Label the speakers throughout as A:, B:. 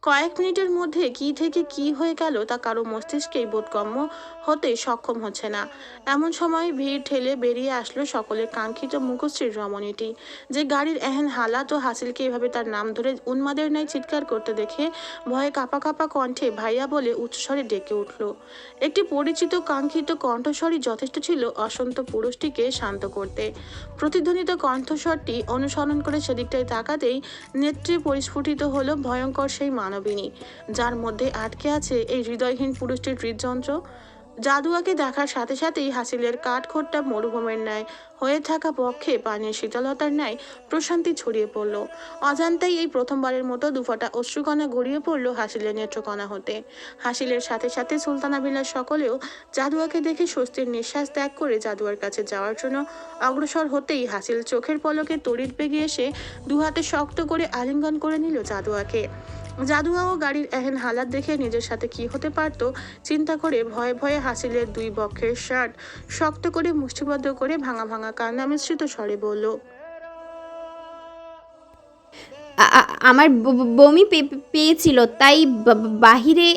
A: কয়েক মিনিটের মধ্যে কি থেকে কি হয়ে গেল তা কারো মস্তিষ্কেই বোধগম্য হতে সক্ষম হচ্ছে না। এমন সময় ভিড় ঠেলে বেরিয়ে আসলো সকলের কাঙ্ক্ষিত মুখশ্রীর রমণীটি, যে গাড়ির এহেন হালাত ও হাসিলকে এভাবে তার নাম ধরে উন্মাদের ন্যায় চিৎকার করতে দেখে ভয়ে কাঁপা কাঁপা কণ্ঠে ভাইয়া বলে উচ্চস্বরে ডেকে উঠল। একটি পরিচিত কাঙ্ক্ষিত কণ্ঠস্বরই যথেষ্ট ছিল অসন্ত পুরুষটিকে শান্ত করতে। প্রতিধ্বনিত কণ্ঠস্বরটি অনুসরণ করে সেদিকটায় তাকাতেই নেত্রে পরিস্ফুটিত হলো ভয়ঙ্কর সেই মানবিনী, যার মধ্যে আটকে আছে এই হৃদয়হীন পুরুষটির হৃদযন্ত্র। জাদুয়াকে দেখার সাথে সাথেই হাসিলের কাঠখোট্টা মরুভূমির ন্যায় হয়ে থাকা পক্ষে পানির শীতলতার ন্যায় প্রশান্তি ছড়িয়ে পড়ল। অজান্তেই এই প্রথমবারের মতো দুফোঁটা অশ্রুকণা গড়িয়ে পড়ল হাসিলের নেত্রকণা হতে। হাসিলের সাথে সাথে সুলতানা বিলাস সকলেও জাদুয়াকে দেখে স্বস্তির নিঃশ্বাস ত্যাগ করে জাদুয়ার কাছে যাওয়ার জন্য অগ্রসর হতেই হাসিল চোখের পলকে তড়িৎ বেগে এসে দুহাতে শক্ত করে আলিঙ্গন করে নিল জাদুয়াকে। জাদুয়াও গাড়ির এহেন হালাত দেখে নিজের সাথে কি হতে পারত চিন্তা করে ভয়ে ভয়ে হাসিলের দুই বক্ষের শার্ট শক্ত করে মুষ্টিবদ্ধ করে ভাঙা ভাঙা কান্না মিশ্রিত স্বরে বলল,
B: আমার বমি পেয়েছিল, তাই বাহিরে।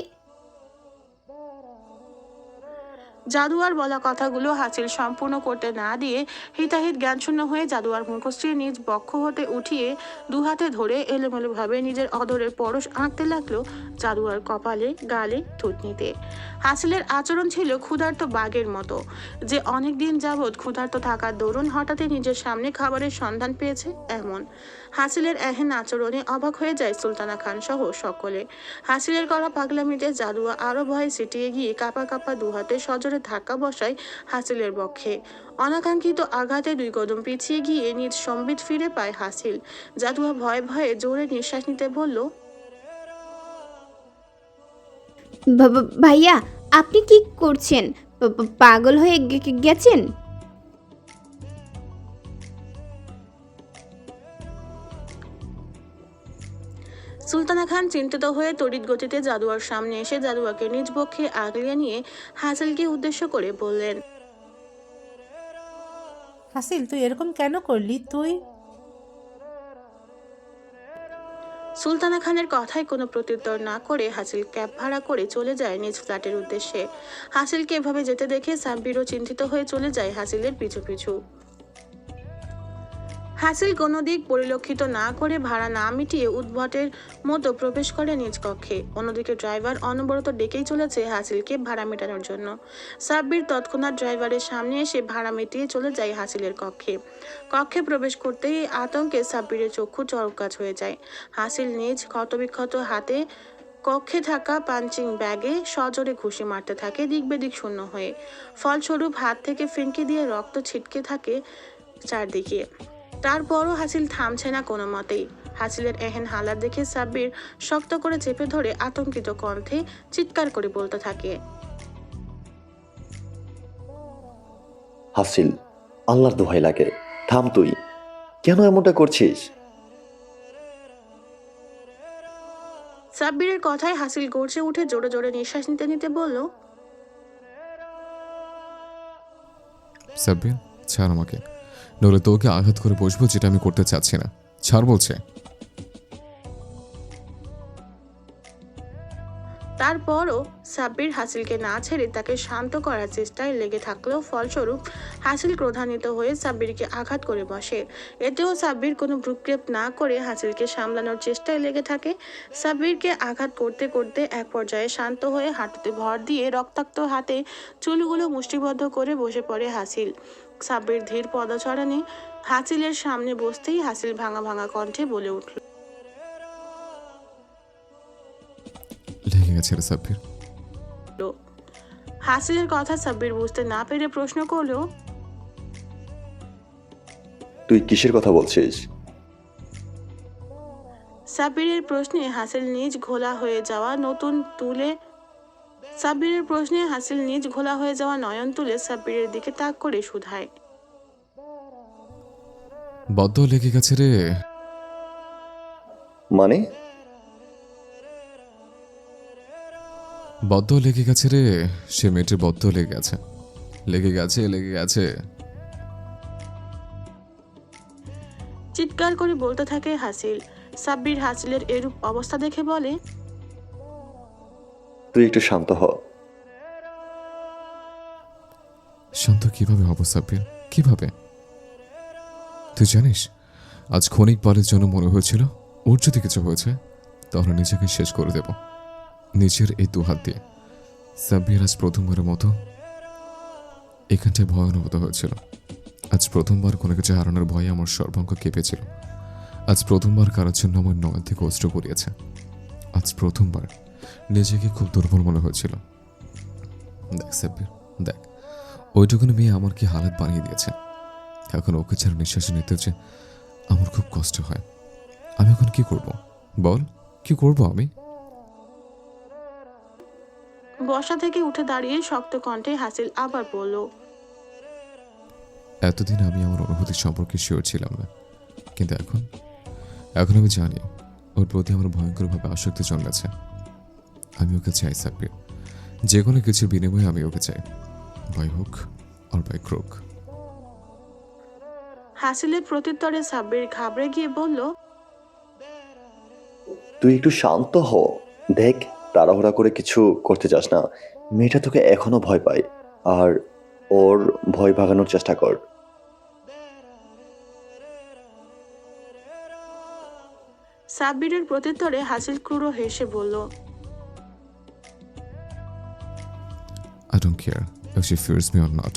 A: জাদুয়ার বলা কথাগুলো হাসিল সম্পূর্ণ করতে না দিয়ে হিতাহিত জ্ঞানশূন্য হয়ে জাদুয়ার মুখশ্রী নিজ বক্ষ হতে উঠিয়ে দুহাতে ধরে এলোমেলোভাবে নিজের অধরের পরশ আঁকতে লাগলো জাদুয়ার কপালে, গালে, থুতনিতে। হাসিলের আচরণ ছিল ক্ষুধার্ত বাঘের মতো, যে অনেক দিন যাবৎ ক্ষুধার্ত থাকার দরুন হঠাৎই নিজের সামনে খাবারের সন্ধান পেয়েছে এমন। হাসিলের এহেন আচরণে অবাক হয়ে যায় সুলতানা খান সহ সকলে। হাসিলের করা পাগলামিতে জাদুয়া আরো ভয়ে সিটিয়ে গিয়ে কাঁপা কাঁপা দুহাতে সজোরে ধাক্কা বসায় হাসিলের বক্ষে। অনাকাঙ্ক্ষিত আঘাতে দুই কদম পিছিয়ে গিয়ে নিজ সম্বিত ফিরে পায় হাসিল। জাদুয়া ভয়ে ভয়ে জোরে নিঃশ্বাস নিতে বলল,
B: ভাইয়া, আপনি কি করছেন? পাগল হয়ে গেছেন?
A: সুলতানা খান চিন্তিত হয়ে তড়িৎ গতিতে জাদুয়ার সামনে এসে জাদুয়াকে নিজ বক্ষে আগলিয়ে নিয়ে হাসিলকে উদ্দেশ্য করে বললেন,
C: হাসিল, তুই এরকম কেন করলি? তুই
A: সুলতানা খানের কথায় কোনো প্রত্যুত্তর না করে হাসিল ক্যাব ভাড়া করে চলে যায় নিজ ফ্ল্যাটের উদ্দেশ্যে। হাসিলকে এভাবে যেতে দেখে সাব্বিরও চিন্তিত হয়ে চলে যায় হাসিলের পিছু পিছু। হাসিল কোনো দিক পরিলক্ষিত না করে ভাড়া না মিটিয়ে উদ্ভটের মতো প্রবেশ করে নিজ কক্ষে। অন্যদিকে ড্রাইভার অনবরত ডেকেই চলেছে হাসিলকে ভাড়া মেটানোর জন্য। সাব্বির তৎক্ষণাৎ ড্রাইভারের সামনে এসে ভাড়া মিটিয়ে চলে যায় হাসিলের কক্ষে। কক্ষে প্রবেশ করতেই আতঙ্কে সাব্বিরের চক্ষু চরকাচ হয়ে যায়। হাসিল নিজ ক্ষতবিক্ষত হাতে কক্ষে থাকা পাঞ্চিং ব্যাগে সজোরে ঘুষি মারতে থাকে দিক বেদিক শূন্য হয়ে। ফলস্বরূপ হাত থেকে ফিনকি দিয়ে রক্ত ছিটকে থাকে চারদিকে। তারপরও হাসিল থামছে না কোনো মতেই। হাসিলের এহেন হালাত দেখে সাব্বির শক্ত করে চেপে ধরে আতঙ্কিত কণ্ঠে চিৎকার করে বলতে থাকে,
D: হাসিল, আল্লাহর দোহাই লাগে, থাম। তুই কেন এমনটা করছিস?
A: সাব্বিরের কথায় হাসিল গর্জে উঠে জোরে জোরে নিঃশ্বাস নিতে নিতে বলল,
E: সাব্বির, ছাড় আমাকে, নইলে তোকে আঘাত করে বসবো, যেটা আমি করতে চাচ্ছি না। ছাড় বলছে।
A: তারপরও সাব্বির হাসিলকে না ছেড়ে তাকে শান্ত করার চেষ্টায় লেগে থাকলেও ফলস্বরূপ হাসিল ক্রোধান্বিত হয়ে সাব্বিরকে আঘাত করে বসে। এতেও সাব্বির কোনো ভ্রুক্ষেপ না করে হাসিলকে সামলানোর চেষ্টায় লেগে থাকে। সাব্বিরকে আঘাত করতে করতে এক পর্যায়ে শান্ত হয়ে হাঁটুতে ভর দিয়ে রক্তাক্ত হাতে চুলগুলো মুষ্টিবদ্ধ করে বসে পড়ে হাসিল। সাব্বির ধীর পদচারণে হাসিলের সামনে বসতেই হাসিল ভাঙা ভাঙা কণ্ঠে বলে উঠল,
E: লেগে গেছে রে সাব্বির।
A: হাসিলের কথা সাব্বির বুঝতে না পেরে প্রশ্ন করলো,
D: তুই কিসের কথা বলছিস?
A: সাব্বিরের প্রশ্নে হাসিল নিজ ঘোলা হয়ে যাওয়া নয়ন তুলে সাব্বিরের দিকে তাক করে শুধায়,
E: বদ্ধ লেগে গেছে রে।
D: মানে?
E: বদ্ধ লেগে গেছে রে, সে মেয়েটির বদ্ধ লেগে গেছে, লেগে গেছে, লেগে গেছে।
A: চিৎকার করে বলতে থাকে হাসিল। সাব্বির হাসিলের এরূপ অবস্থা দেখে বলে,
D: তুই একটু শান্ত হ।
E: শান্ত কিভাবে হব সাব্বির, কিভাবে? তুই জানিস, আজ ক্ষণিক বারের জন্য মনে হয়েছিল ওর যদি কিছু হয়েছে তাহলে নিজেকে শেষ করে দেব নিজের এই দুহাত দিয়ে। সাব্বির, আজ প্রথমবারের মতো এখানটায় ভয় অনুভূত হয়েছিল। আজ প্রথমবার কোনো কিছু হারানোর ভয়ে আমার সর্বাঙ্গ কেঁপেছিল। আজ প্রথমবার কারোর জন্য আমার নয়ন থেকে অস্ত্র পড়িয়েছে। আজ প্রথমবার নিজেকে খুব দুর্বল মনে হয়েছিল। দেখ সাব্বির, দেখ, ওইটুকুনি মেয়ে আমার কি হালাত বানিয়ে দিয়েছে। এখন ওকে ছাড়া নিঃশ্বাস নিতে যে আমার খুব কষ্ট হয়। আমি এখন কি করব বল, কি করব আমি?
A: বসা থেকে উঠে দাঁড়িয়ে শক্ত কণ্ঠে হাসিল আবার বলল,
E: এতদিন আমি আমার অনুভূতি সম্পর্কে শিওর ছিলাম না, কিন্তু এখন এখন আমি জানি ওর প্রতি আমার ভয়ঙ্করভাবে আসক্তি জন্মেছে। আমি ওকে চাই সাব্বির, যে কোনো কিছুর বিনিময়ে আমি ওকে চাই, বাই হোক আর বাই ক্রোক।
A: হাসিলের প্রত্যুত্তরে সাব্বির ঘাবড়ে গিয়ে বলল,
D: তুই একটু শান্ত হ। দেখ, তাড়াহুড়া করে কিছু করতে চাস না। মেয়েটা তোকে এখনো ভয় পায়, আর ওর ভয় ভাগানোর চেষ্টা কর।
A: সাব্বিরের প্রত্যুত্তরে হাসিল ক্রুড় হেসে বলল,
E: I don't care if she fears me or not.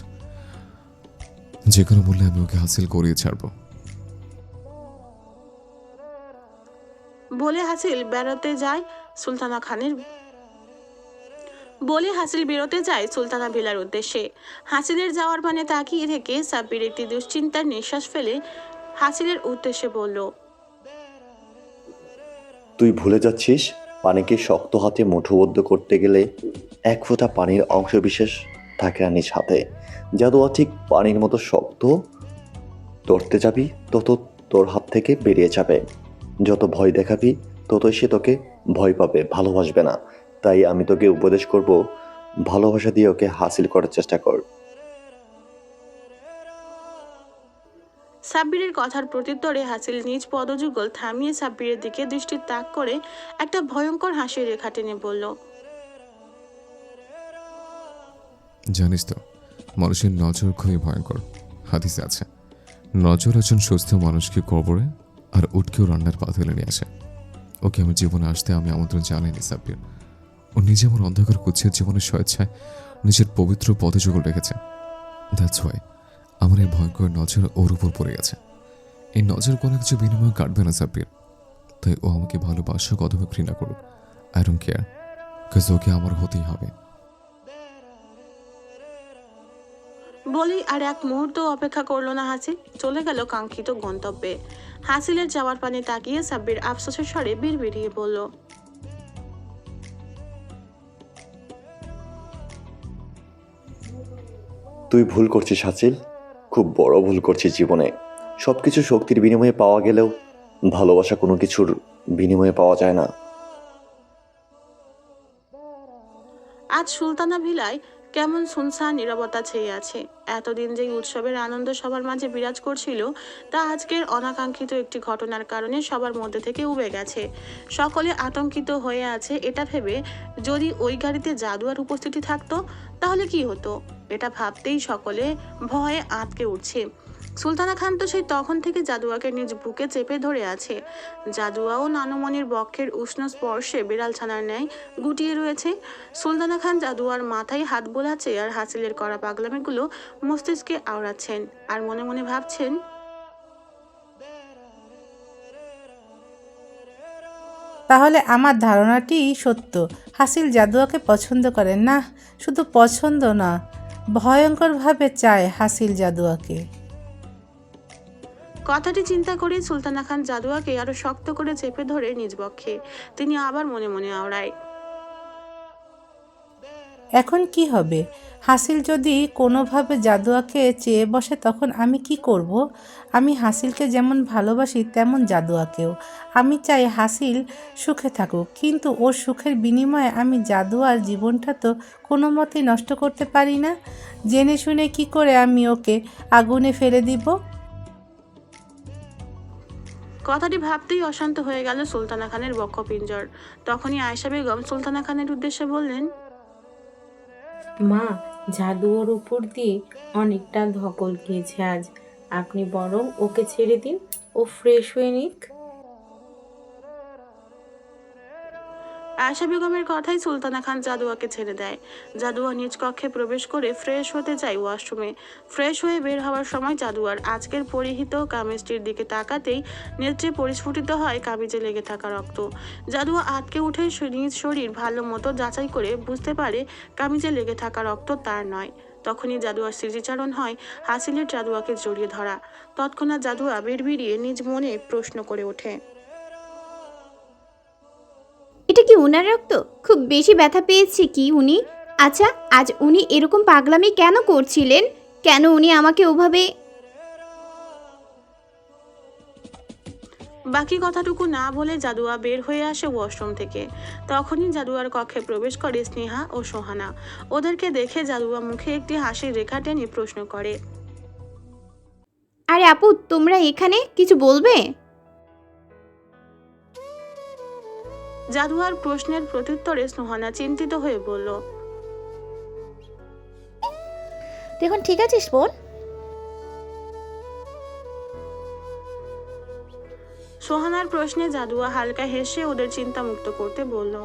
E: যে কোনো মূল্যে আমি ওকে হাসিল করিয়ে ছাড়বো।
A: বলে হাসিল বেরোতে যায় সুলতানা খানের বলে হাসিল বেরোতে যায় সুলতানা ভিলার উদ্দেশ্যে। হাসিলের যাওয়ার পানে তাকিয়ে থেকে সাব্বির একটি দুশ্চিন্তার নিঃশ্বাস ফেলে হাসিলের উদ্দেশ্যে বলল,
D: তুই ভুলে যাচ্ছিস, পানিকে শক্ত হাতে মুঠোবদ্ধ করতে গেলে এক ফোঁটা পানির অংশবিশেষ থাকে না নিজ হাতে। জাদুয়া ঠিক পানির মতো শক্ত। ধরতে যাবি তত তোর হাত থেকে বেরিয়ে যাবে। যত ভয় দেখাবি ততই সে তোকে ভয় পাবে, ভালোবাসবে না। তাই আমি তোকে উপদেশ করব, ভালোবাসা দিয়ে ওকে হাসিল করার চেষ্টা কর।
A: সাব্বিরের কথার প্রত্যুত্তরে হাসিল নিজ পদযুগল থামিয়ে সাব্বিরের দিকে দৃষ্টি তাক করে একটা ভয়ঙ্কর হাসির রেখা টেনে বলল,
E: জানিস তো, মানুষের নজর খুবই ভয়ঙ্কর। হাদিসে আছে, নজর একজন সুস্থ মানুষকে কবরে আর উটকেও রান্নার পাতিলে নিয়ে আসে। ওকে আমার জীবনে আসতে আমি আমন্ত্রণ জানাইনি সাব্বির। ও নিজে আমার অন্ধকার কুচ্ছের জীবনের স্বেচ্ছায় নিজের পবিত্র পদযুগল রেখেছে। দ্যাটস ওয়াই আমার এই ভয়ঙ্কর নজর ওর উপর পড়ে গেছে। এই নজর কোনো কিছু বিনিময়ে কাটবে না সাব্বির। তাই ও আমাকে ভালোবাসুক অথবা ঘৃণা করুক, আই ডোন্ট কেয়ার, কাজ ওকে আমার হতেই হবে।
A: বলেই আর এক মুহূর্ত অপেক্ষা করলো না হাসিল, চলে গেল কাঙ্ক্ষিত গন্তব্যে। হাসিলের যাওয়ার পানে তাকিয়ে সাব্বির আফসোসের স্বরে বিড়বিড়িয়ে বলল,
D: তুই ভুল করছিস হাসিল, খুব বড় ভুল করছিস জীবনে। সবকিছু শক্তির বিনিময়ে পাওয়া গেলেও ভালোবাসা কোনো কিছুর বিনিময়ে পাওয়া যায় না।
A: আজ সুলতানা ভিলায় কেমন সুনসান নীরবতা ছেয়ে আছে। এতদিন যে উৎসবের আনন্দ সবার মাঝে বিরাজ করছিল, তা আজকের অনাকাঙ্ক্ষিত একটি ঘটনার কারণে সবার মধ্যে থেকে উবে গেছে। সকলে আতঙ্কিত হয়ে আছে এটা ভেবে, যদি ওই গাড়িতে জাদুয়ার উপস্থিতি থাকতো তাহলে কি হতো, এটা ভাবতেই সকলে ভয়ে আঁতকে উঠছে। সুলতানা খান তো সেই তখন থেকে জাদুয়াকে নিজ বুকে চেপে ধরে আছে। জাদুয়াও নানুমণির বক্ষের উষ্ণ স্পর্শে বিড়াল ছানার ন্যায় গুটিয়ে রয়েছে। সুলতানা খান জাদুয়ার মাথায় হাত বোলাচ্ছে আর হাসিলের করা পাগলামিগুলো মস্তিষ্কে আওড়াচ্ছেন আর মনে মনে ভাবছেন,
C: তাহলে আমার ধারণাটিই সত্য, হাসিল জাদুয়াকে পছন্দ করেন না। শুধু পছন্দ না, ভয়ঙ্করভাবে চায় হাসিল জাদুয়াকে।
A: কথাটি চিন্তা করে সুলতানা খান জাদুয়াকে আরো শক্ত করে চেপে ধরে নিজ বক্ষে। তিনি আবার মনে মনে আওড়ায়,
C: এখন কি হবে? হাসিল যদি কোনোভাবে জাদুয়াকে চেয়ে বসে তখন আমি কি করব? আমি হাসিলকে যেমন ভালোবাসি তেমন জাদুয়াকেও। আমি চাই হাসিল সুখে থাকুক, কিন্তু ওর সুখের বিনিময়ে আমি জাদুয়ার জীবনটা তো কোনো মতেই নষ্ট করতে পারি না। জেনে শুনে কি করে আমি ওকে আগুনে ফেলে দিব?
A: কথাটি ভাবতেই অশান্ত হয়ে গেল সুলতানা খানের বক্ষপিঞ্জর। তখনই আয়েশা বেগম সুলতানা খানের উদ্দেশ্যে বললেন,
F: মা, জাদু ওর উপর দিয়ে অনেকটা ধকল খেয়েছে আজ। আপনি বরং ওকে ছেড়ে দিন, ও ফ্রেশ হয়ে নিক।
A: আয়েশা বেগমের কথাই সুলতানা খান জাদুয়াকে ছেড়ে দেয়। জাদুয়া নিজ কক্ষে প্রবেশ করে ফ্রেশ হতে যায় ওয়াশরুমে। ফ্রেশ হয়ে বের হওয়ার সময় জাদুয়ার আজকের পরিহিত কামিজটির দিকে তাকাতেই নেত্রে পরিস্ফুটিত হয় কামিজে লেগে থাকা রক্ত। জাদুয়া আটকে উঠে নিজ শরীর ভালো মতো যাচাই করে বুঝতে পারে কামিজে লেগে থাকা রক্ত তার নয়। তখনই জাদুয়ার স্মৃতিচারণ হয় হাসিলের জাদুয়াকে জড়িয়ে ধরা। তৎক্ষণাৎ জাদুয়া বিড়বিড়িয়ে নিজ মনে প্রশ্ন করে ওঠে,
B: এটা কি উনার রক্ত? খুব বেশি ব্যথা পেয়েছে কি উনি? আচ্ছা, আজ উনি এরকম পাগলামি কেন করছিলেন? কেন উনি আমাকে ওভাবে...
A: বাকি কথাটুকু না বলে জাদুয়া বের হয়ে আসে ওয়াশরুম থেকে। তখনই জাদুয়ার কক্ষে প্রবেশ করে স্নেহা ও সোহানা। ওদেরকে দেখে জাদুয়া মুখে একটি হাসির রেখা টেনে প্রশ্ন করে,
B: আরে আপু, তোমরা এখানে কিছু বলবে?
A: জাদুয়ার প্রশ্নের প্রত্যুত্তরে সোহানা চিন্তিত হয়ে বলল,
G: তুই এখন ঠিক আছিস বোন?
A: সোহানার প্রশ্নে জাদুয়া হালকা হেসে ওদের চিন্তামুক্ত করতে বলল,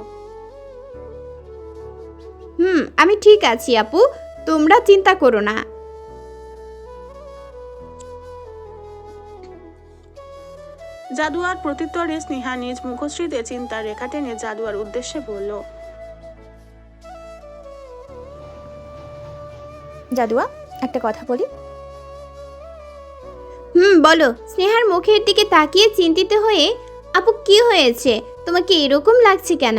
B: আমি ঠিক আছি আপু, তোমরা চিন্তা করো না।
A: জাদুয়ার প্রত্যুত্তরে স্নেহা নিজ মুখশ্রীতে চিন্তার রেখা টেনে জাদুয়ার উদ্দেশ্যে বলল,
G: জাদুয়া, একটা কথা বলি।
B: বলো। স্নেহার মুখের দিকে তাকিয়ে চিন্তিত হয়ে, আপু কি হয়েছে? তোমাকে এরকম লাগছে কেন?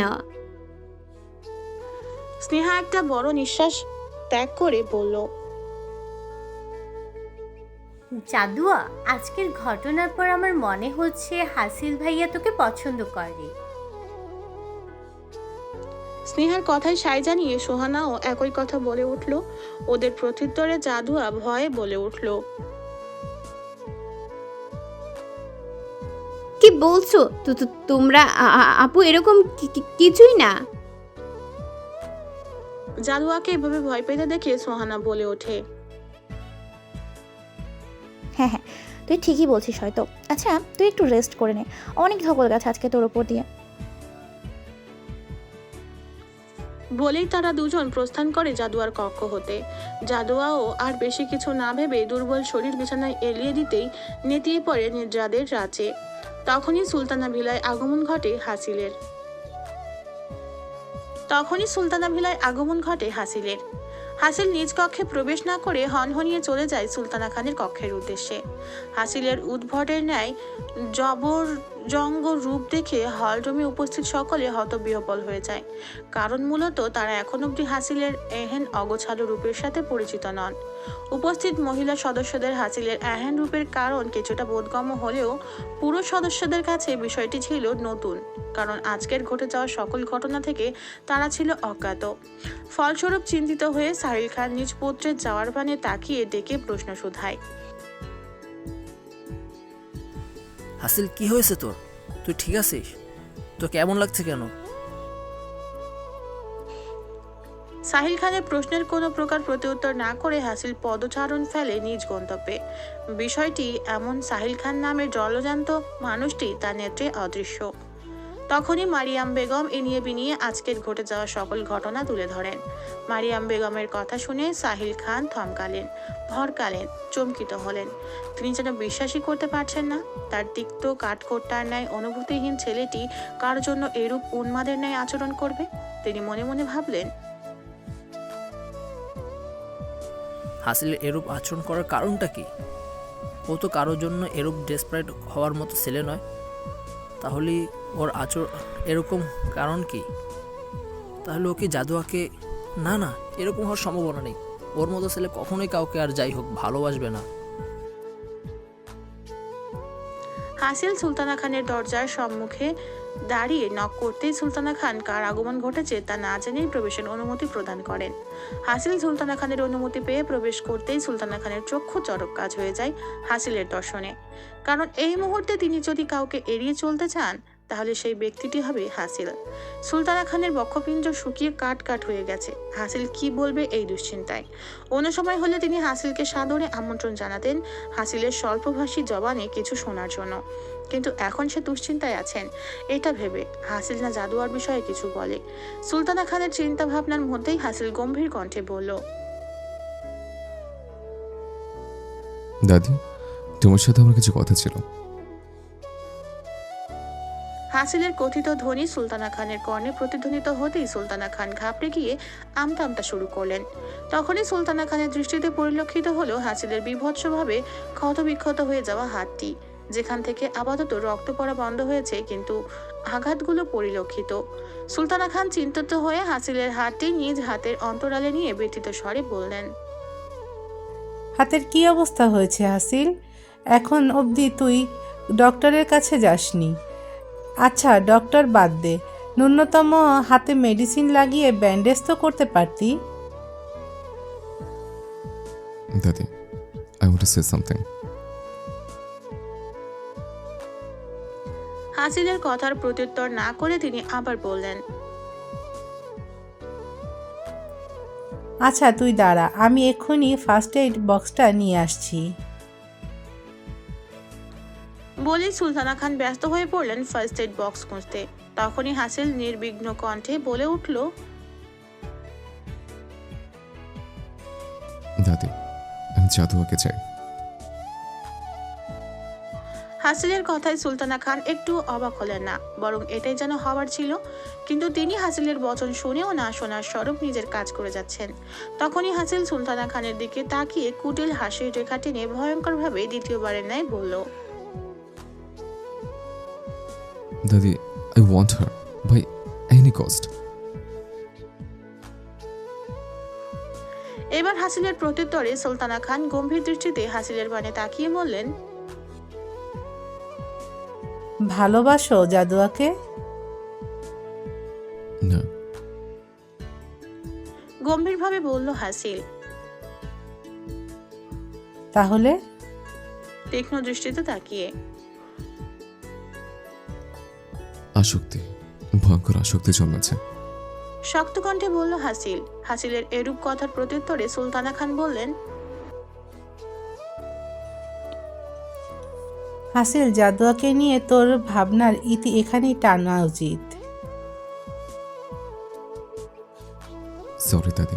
A: স্নেহা একটা বড় নিঃশ্বাস ত্যাগ করে বলল,
H: জাদুয়া, আজকের ঘটনার পর আমার মনে হচ্ছে হাসিল ভাইয়া তোকে পছন্দ করে।
A: স্নেহার কথায় সায় জানিয়ে সোহানাও একই কথা বলে উঠল। ওদের প্রত্যুত্তরে জাদুয়া ভয়ে বলে উঠল,
B: কি বলছো তোমরা? আপু এরকম কিছুই না।
A: জাদুয়াকে এভাবে ভয় পেতে দেখে সোহানা বলে ওঠে,
G: হ্যাঁ হ্যাঁ, তুই ঠিকই বলছিস হয়তো। আচ্ছা, তুই একটু রেস্ট করে নে, অনেক ধকল গেছে আজকে তোর ওপর দিয়ে।
A: বলেই তারা দুজন প্রস্থান করে জাদুয়ার কক্ষ হতে। জাদুয়াও আর বেশি কিছু না ভেবে দুর্বল শরীর বিছানায় এলিয়ে দিতেই নেতিয়ে পড়ে নিদ্রাদের রাজ্যে। তখনই সুলতানা ভিলায় আগমন ঘটে হাসিলের। হাসিল নিজ কক্ষে প্রবেশ না করে হনহনিয়ে চলে যায় সুলতানা খানের কক্ষের উদ্দেশ্যে। হাসিলের উদ্ভটের ন্যায় জবরজঙ্গ রূপ দেখে হলরুমে উপস্থিত সকলে হতবিহ্বল হয়ে যায়। কারণ মূলত তারা এখন অবধি হাসিলের এহেন অগোছালো রূপের সাথে পরিচিত নন। উপস্থিত মহিলা সদস্যদের হাসিলের এহেন রূপের কারণ কিছুটা বোধগম্য হলেও পুরুষ সদস্যদের কাছে বিষয়টি ছিল নতুন, কারণ আজকের ঘটে যাওয়া সকল ঘটনা থেকে তারা ছিল অজ্ঞাত। ফলস্বরূপ চিন্তিত হয়ে সাহিল খান নিজ পুত্রের যাওয়ার পানে তাকিয়ে ডেকে প্রশ্ন শুধায়,
I: হাসিল, কি হয়েছে তোর? তুই ঠিক আছিস? তো কেমন লাগছে কেন?
A: সাহিল খানের প্রশ্নের কোনো প্রকার প্রত্যুত্তর না করে হাসিল পদচারণ ফেলে নিজ গন্তব্যে। বিষয়টি এমন, সাহিল খান নামের জলজান্ত মানুষটি তার নেত্রে অদৃশ্য। তখনই মারিয়াম বেগম এনিয়ে বিনিয়ে আজকের ঘটে যাওয়া সকল ঘটনা তুলে ধরেন। মারিয়াম বেগমের কথা শুনে সাহিল খান থমকালেন, ভরকালেন, চমকিত হলেন। তিনি যেন বিশ্বাসই করতে পারছেন না তার তিক্ত কাঠখোট্টার ন্যায় অনুভূতিহীন ছেলেটি কার জন্য এরূপ উন্মাদের ন্যায় আচরণ করবে। তিনি মনে মনে ভাবলেন,
I: হাসিলের এরূপ আচরণ করার কারণটা কি? ও তো কারোর জন্য এরূপ ডেসপারেট হওয়ার মতো ছেলে নয়। তাহলে ওর আচরণ এরকম কারণ কি? তাহলে ও কি জাদুয়াকে... না না, এরকম হওয়ার সম্ভাবনা নেই। ওর মতো ছেলে কখনোই কাউকে আর যাই হোক ভালোবাসবে না।
A: হাসিল সুলতানা খানের দরজার সম্মুখে দাঁড়িয়ে নক করতেই সুলতানা খান কার আগমন ঘটেছে তা না জেনেই প্রবেশের অনুমতি প্রদান করেন। হাসিল সুলতানা খানের অনুমতি পেয়ে প্রবেশ করতেই সুলতানা খানের চক্ষু চড়ক কাজ হয়ে যায় হাসিলের দর্শনে। কারণ এই মুহূর্তে তিনি যদি কাউকে এড়িয়ে চলতে চান তাহলে সেই ব্যক্তিটি হবে হাসিল। সুলতানা খানের বক্ষপিঞ্জ শুকিয়ে কাট কাট হয়ে গেছে। হাসিল কি বলবে এই দুশ্চিন্তায়। অন্য সময় হলে তিনি হাসিলকে সাদরে আমন্ত্রণ জানাতেন হাসিলের স্বল্পভাষী জবানে কিছু শোনার জন্য, কিন্তু এখন সে দুশ্চিন্তায় আছেন এটা ভেবে হাসিল না জাদুয়ার বিষয়ে কিছু বলে। সুলতানা খানের চিন্তা ভাবনার মধ্যেই হাসিল গম্ভীর কণ্ঠে বলল,
E: দাদি, তোমার সাথে আমার কিছু কথা ছিল।
A: হাসিলের কথিত ধ্বনি সুলতানা খানের কর্ণে প্রতিধ্বনিত হতেই সুলতানা খান ঘাবড়ে গিয়ে আমতা আমতা শুরু করলেন। তখনই সুলতানা খানের দৃষ্টিতে পরিলক্ষিত হলো হাসিলের বীভৎসভাবে ক্ষতবিক্ষত হয়ে যাওয়া হাতটি, যেখান থেকে আপাতত রক্ত পড়া বন্ধ হয়েছে কিন্তু আঘাতগুলো পরিলক্ষিত। সুলতানা খান চিন্তিত হয়ে হাসিলের হাতটি নিজ হাতের অন্তরালে নিয়ে ব্যথিত স্বরে বললেন,
C: হাতের কি অবস্থা হয়েছে হাসিল? এখন অবধি তুই ডক্টরের কাছে যাসনি। আচ্ছা, ডক্টর বাদ দে, ন্যূনতম হাতে মেডিসিন লাগিয়ে ব্যান্ডেজ তো করতে পারতি।
E: দাদি, I want to say something.
A: হাসিলের কথার প্রত্যুত্তর না করে তিনি আবার বললেন,
C: আচ্ছা তুই দাঁড়া, আমি এক্ষুনি ফার্স্ট এইড বক্সটা নিয়ে আসছি।
A: বলেই সুলতানা খান ব্যস্ত হয়ে পড়লেন ফার্স্ট এড বক্স খুঁজতে। তখনই হাসিল নির্বিঘ্ন কণ্ঠে বলে উঠল,
E: দাদি, আমি জাদুয়াকে চাই।
A: হাসিলের কথায় সুলতানা খান একটু অবাক হলেন না, বরং এটাই যেন হওয়ার ছিল। কিন্তু তিনি হাসিলের বচন শুনেও না শোনার স্বরূপ নিজের কাজ করে যাচ্ছেন। তখনই হাসিল সুলতানা খানের দিকে তাকিয়ে কুটিল হাসির রেখা টেনে ভয়ঙ্করভাবে দ্বিতীয়বারের ন্যায় বলল,
E: দাদি, I want her by any cost.
A: এবার হাসিলের প্রত্যুত্তরে সুলতানা খান গম্ভীর দৃষ্টিতে হাসিলের পানে তাকিয়ে বললেন,
C: ভালোবাসো জাদুয়াকে?
E: না।
A: গম্ভীরভাবে বলল হাসিল।
C: তাহলে?
A: তীক্ষ্ণ দৃষ্টিতে তাকিয়ে।
E: আসক্তি, ভয়ঙ্কর আসক্তি জন্মেছে।
A: শক্ত কণ্ঠে বলল হাসিল। হাসিলের এরূপ কথার প্রত্যুত্তরে সুলতানা খান বললেন,
C: হাসিল, জাদুয়াকে নিয়ে তোর ভাবনার ইতি এখানেই টানা উচিত।
E: সরি দাদি,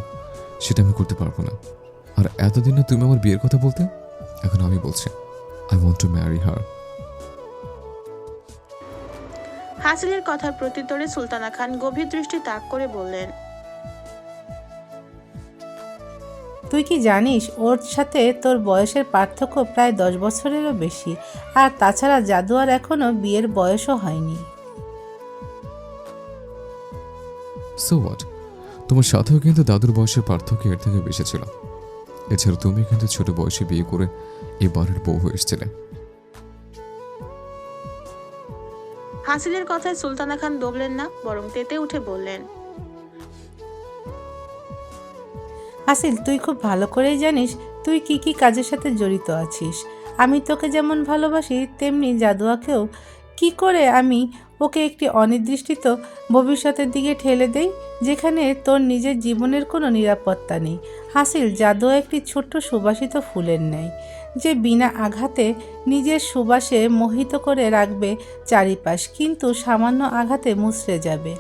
E: সেটা আমি করতে পারবো না। আর এতদিন না তুমি আমার বিয়ের কথা বলতে, এখন আমি বলছি I want to marry her.
A: হাসিলের কথার প্রত্যুত্তরে সুলতানা খান গভীর দৃষ্টি তাক করে বললেন,
C: তুই কি জানিস ওর সাথে তোর বয়সের পার্থক্য প্রায় 10 বছরেরও বেশি। আর তাছাড়া জাদুয়ার এখনো বিয়ের বয়সও হয়নি।
E: সো হোয়াট, তোমার সাথেও কিন্তু দাদুর বয়সের পার্থক্য এর থেকে বেশি ছিল। এছাড়া তুমি কিন্তু ছোট বয়সে বিয়ে করে এবারের বউ হয়ে এসেছিলে।
A: হাসিলের কথায় সুলতানা খান দবলেন না, বরং তেতে উঠে বললেন,
C: হাসিল, তুই খুব ভালো করেই জানিস তুই কি কি কাজের সাথে জড়িত আছিস। আমি তোকে যেমন ভালোবাসি তেমনি জাদুয়াকেও। কি করে আমি ওকে একটি অনির্দিষ্ট ভবিষ্যতের দিকে ঠেলে দেই যেখানে তোর নিজের জীবনের কোনো নিরাপত্তা নেই। হাসিল, জাদুয়া একটি ছোট্ট সুবাসিত ফুলের ন্যায়, যে বিনা আঘাতে নিজের সুবাসে মোহিত করে রাখবে চারিপাশ, কিন্তু সামান্য আঘাতে মুচড়ে যাবে।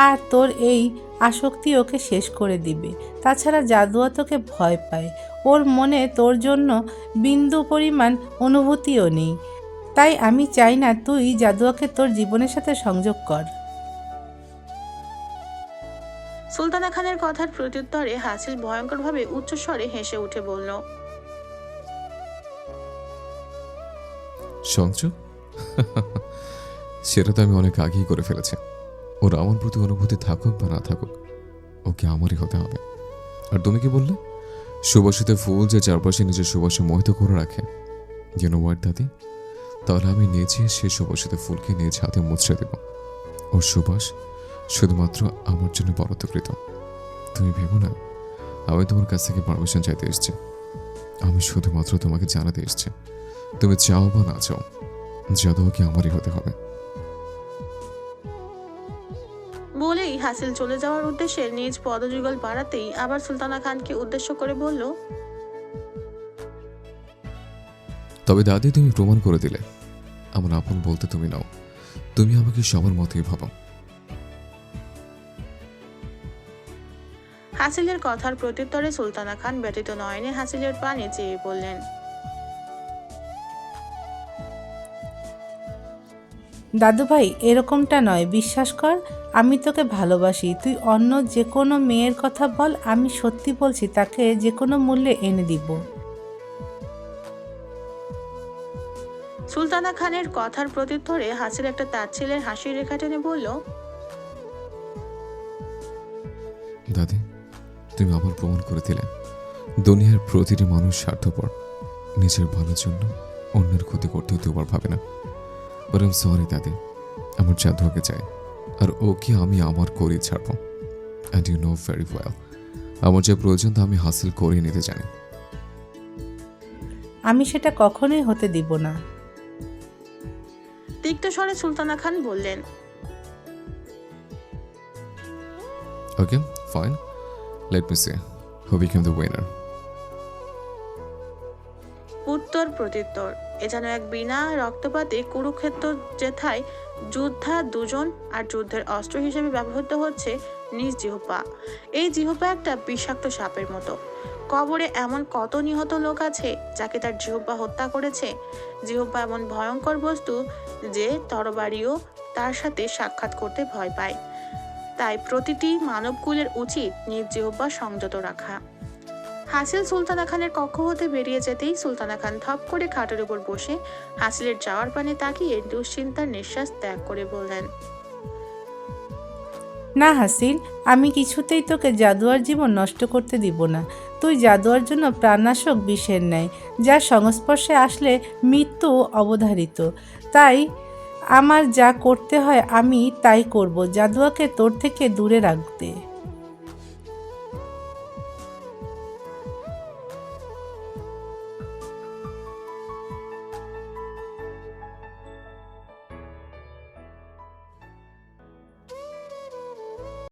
C: আর তোর এই আসক্তি ওকে শেষ করে দিবে। তাছাড়া জাদুয়া তোকে ভয় পায়, ওর মনে তোর জন্য বিন্দু পরিমাণ অনুভূতিও নেই। তাই আমি চাই না তুই জাদুয়াকে তোর জীবনের সাথে সংযোগ কর।
A: সুলতানা খানের কথার প্রত্যুত্তরে হাসিল ভয়ঙ্করভাবে উচ্চস্বরে হেসে উঠে বলল,
E: সংযোগ? সেটা তো আমি অনেক আগেই করে ফেলেছি। ওর আমার প্রতি অনুভূতি থাকুক বা না থাকুক, ওকে আমারই হতে হবে। আর তুমি কি বললে? সুবাসিত ফুল যে চারপাশে নিজের সুবাসে মোহিত করে রাখে, যেন ওয়ার্ড দাদি, তাহলে আমি নিজে সে সুবাসিত ফুলকে নিজ হাতে মুচড়ে দেব। ওর সুবাস শুধুমাত্র আমার জন্য বরাদ্দকৃত। তুমি ভেবো না আমি তোমার কাছ থেকে পারমিশন চাইতে এসেছি। আমি শুধুমাত্র তোমাকে জানাতে এসেছি, তুমি চাও বা না চাও জাদুয়াকে আমারই হতে হবে।
A: বলেই হাসিল চলে যাওয়ার উদ্দেশ্যে নিজ পদযুগল বাড়াতেই আবার সুলতানা খানকে উদ্দেশ্য করে বলল,
E: তবে দাদি, তুমি প্রমাণ করে দিলে আমার আপন বলতে তুমি নাও। তুমি আমাকে সবার মতোই ভাবো।
A: হাসিলের কথার প্রত্যুত্তরে সুলতানা খান ব্যতীত নয়নে হাসিলের পানে চেয়ে বললেন,
C: দাদু ভাই, এরকমটা নয়, বিশ্বাস কর, আমি তোকে ভালোবাসি। তুই অন্য যে কোনো মেয়ের কথা বল, আমি সত্যি বলছি, তাকে যে কোনো মূল্যে এনে দিব।
A: সুলতানা খানের কথার প্রত্যুত্তরে হাসিল একটা তাচ্ছিলের হাসির রেখা টেনে বলল,
E: দাদি, তুমি আবার প্রমাণ করে দিলে দুনিয়ার প্রতিটি মানুষ স্বার্থপর। নিজের ভালোর জন্য অন্যের ক্ষতি করতেও দুবার ভাবে না। বাট আই এম সরি দাদি, আমার জাদুয়াকে চাই, আর ওকে আমি আমার করেই ছাড়বো। And you know very well আমার যে প্রয়োজন তা আমি হাসিল করিয়ে নিতে জানি।
C: আমি সেটা কখনোই হতে দিব না।
A: তিক্ত স্বরে সুলতানা খান বললেন,
E: okay fine, let me see who became the winner.
A: উত্তর প্রত্যুত্তর, এ যেন এক বিনা রক্তপাতে কুরুক্ষেত্র, যেথায় যোদ্ধা দুজন আর যুদ্ধের অস্ত্র হিসেবে ব্যবহৃত হচ্ছে নিজ জিহ্বা। এই জিহ্বা একটা বিষাক্ত সাপের মতো। কবরে এমন কত নিহত লোক আছে যাকে তার জিহ্বা হত্যা করেছে। জিহ্বা এমন ভয়ঙ্কর বস্তু যে তরবারিও তার সাথে সাক্ষাৎ করতে ভয় পায়। তাই প্রতিটি মানবকুলের উচিত নিজ জিহ্বা সংযত রাখা। হাসিল সুলতানা খানের কক্ষ হতে বেরিয়ে যেতেই সুলতানা খান থপ করে খাটের উপর বসে হাসিলের যাওয়ার পানে তাকিয়ে দুশ্চিন্তার নিঃশ্বাস ত্যাগ করে বললেন,
C: না হাসিল, আমি কিছুতেই তোকে জাদুয়ার জীবন নষ্ট করতে দিব না। তুই জাদুয়ার জন্য প্রাণনাশক বিষের ন্যায়, যার সংস্পর্শে আসলে মৃত্যু অবধারিত। তাই আমার যা করতে হয় আমি তাই করব, জাদুয়াকে তোর থেকে দূরে রাখতে।